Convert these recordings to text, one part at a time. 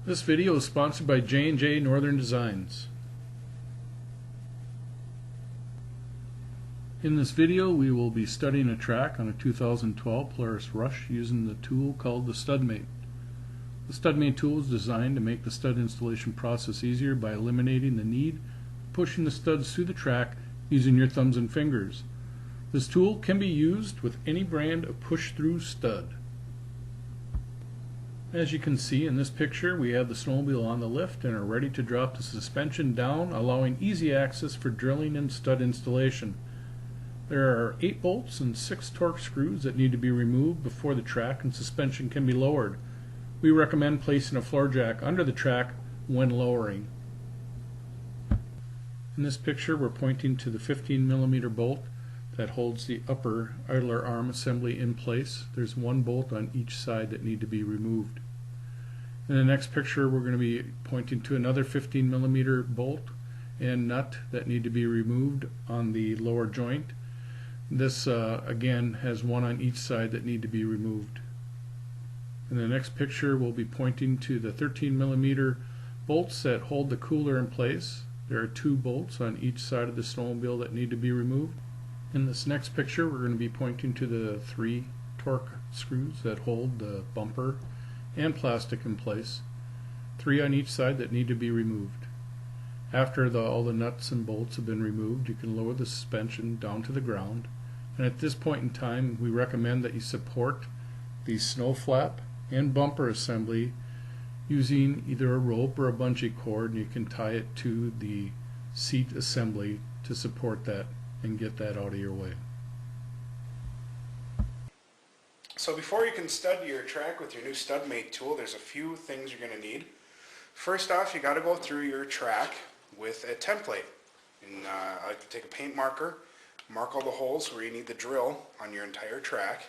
This video is sponsored by J&J Northern Designs. In this video we will be studying a track on a 2012 Polaris Rush using the tool called the Studmate. The Studmate tool is designed to make the stud installation process easier by eliminating the need of pushing the studs through the track using your thumbs and fingers. This tool can be used with any brand of push-through stud. As you can see in this picture, we have the snowmobile on the lift and are ready to drop the suspension down, allowing easy access for drilling and stud installation. There are 8 bolts and 6 torque screws that need to be removed before the track and suspension can be lowered. We recommend placing a floor jack under the track when lowering. In this picture we're pointing to the 15mm bolt that holds the upper idler arm assembly in place. There's 1 bolt on each side that need to be removed. In the next picture we're going to be pointing to another 15mm bolt and nut that need to be removed on the lower joint. This again has 1 on each side that need to be removed. In the next picture we'll be pointing to the 13mm bolts that hold the cooler in place. There are 2 bolts on each side of the snowmobile that need to be removed. In this next picture we're going to be pointing to the 3 torque screws that hold the bumper and plastic in place. 3 on each side that need to be removed. After all the nuts and bolts have been removed, you can lower the suspension down to the ground, and at this point in time we recommend that you support the snow flap and bumper assembly using either a rope or a bungee cord, and you can tie it to the seat assembly to support that and get that out of your way. So before you can stud your track with your new Studmate tool, there's a few things you're going to need. First off, you got to go through your track with a template. And I like to take a paint marker, mark all the holes where you need the drill on your entire track.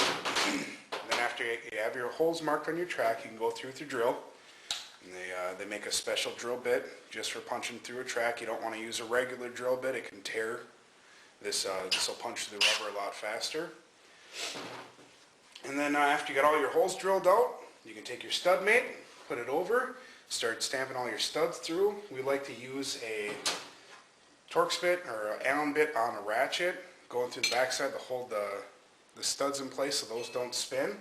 And then after you have your holes marked on your track, you can go through with your drill. And they make a special drill bit just for punching through a track. You don't want to use a regular drill bit, it can tear. This will punch through the rubber a lot faster. And then after you got all your holes drilled out, you can take your Studmate, put it over, start stamping all your studs through. We like to use a Torx bit or an Allen bit on a ratchet going through the backside to hold the studs in place so those don't spin.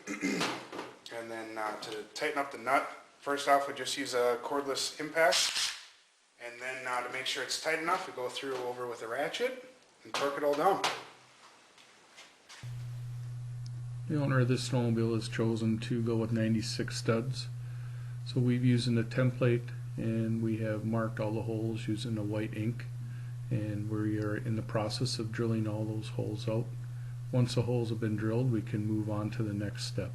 And then to tighten up the nut, first off we just use a cordless impact. And then to make sure it's tight enough, we go through over with a ratchet and torque it all down. The owner of this snowmobile has chosen to go with 96 studs. So we've used a template and we have marked all the holes using a white ink, and we are in the process of drilling all those holes out. Once the holes have been drilled, we can move on to the next step.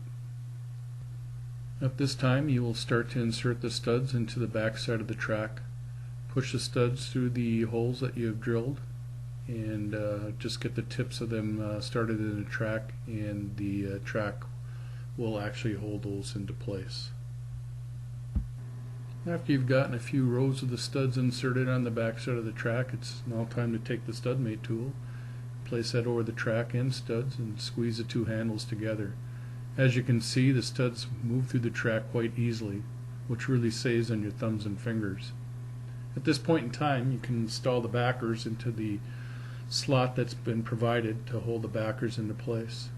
At this time you will start to insert the studs into the back side of the track. Push the studs through the holes that you have drilled and just get the tips of them started in the track, and the track will actually hold those into place. After you've gotten a few rows of the studs inserted on the back side of the track, it's now time to take the Studmate tool, place that over the track and studs, and squeeze the 2 handles together. As you can see, the studs move through the track quite easily, which really saves on your thumbs and fingers. At this point in time you can install the backers into the slot that's been provided to hold the backers into place.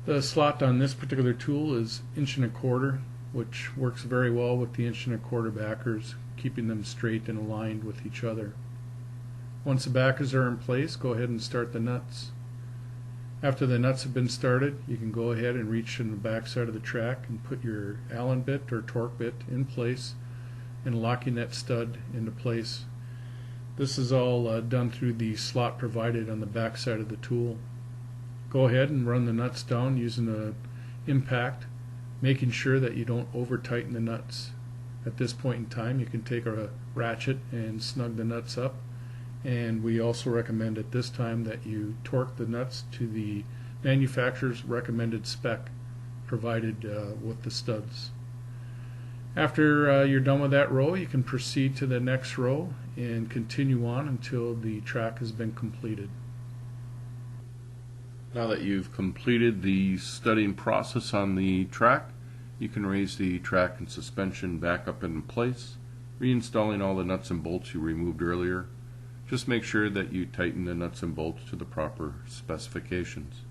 The slot on this particular tool is 1.25 inches, which works very well with the 1.25 inch backers, keeping them straight and aligned with each other. Once the backers are in place, go ahead and start the nuts. After the nuts have been started, you can go ahead and reach in the back side of the track and put your Allen bit or torque bit in place and locking that stud into place. This is all done through the slot provided on the back side of the tool. Go ahead and run the nuts down using an impact, making sure that you don't over tighten the nuts. At this point in time you can take a ratchet and snug the nuts up, and we also recommend at this time that you torque the nuts to the manufacturer's recommended spec provided with the studs. After you're done with that row, you can proceed to the next row and continue on until the track has been completed. Now that you've completed the studying process on the track, You can raise the track and suspension back up in place, reinstalling all the nuts and bolts you removed earlier. Just make sure that you tighten the nuts and bolts to the proper specifications.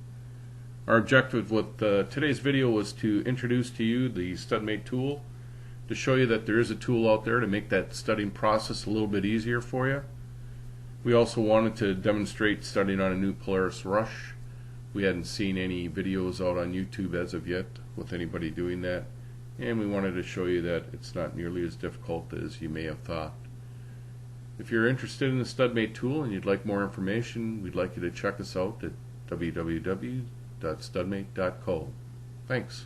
Our objective with today's video was to introduce to you the Studmate tool, to show you that there is a tool out there to make that studying process a little bit easier for you. We also wanted to demonstrate studying on a new Polaris Rush. We hadn't seen any videos out on YouTube as of yet with anybody doing that, and we wanted to show you that it's not nearly as difficult as you may have thought. If you're interested in the Studmate tool and you'd like more information, we'd like you to check us out at www.studmate.co. Thanks.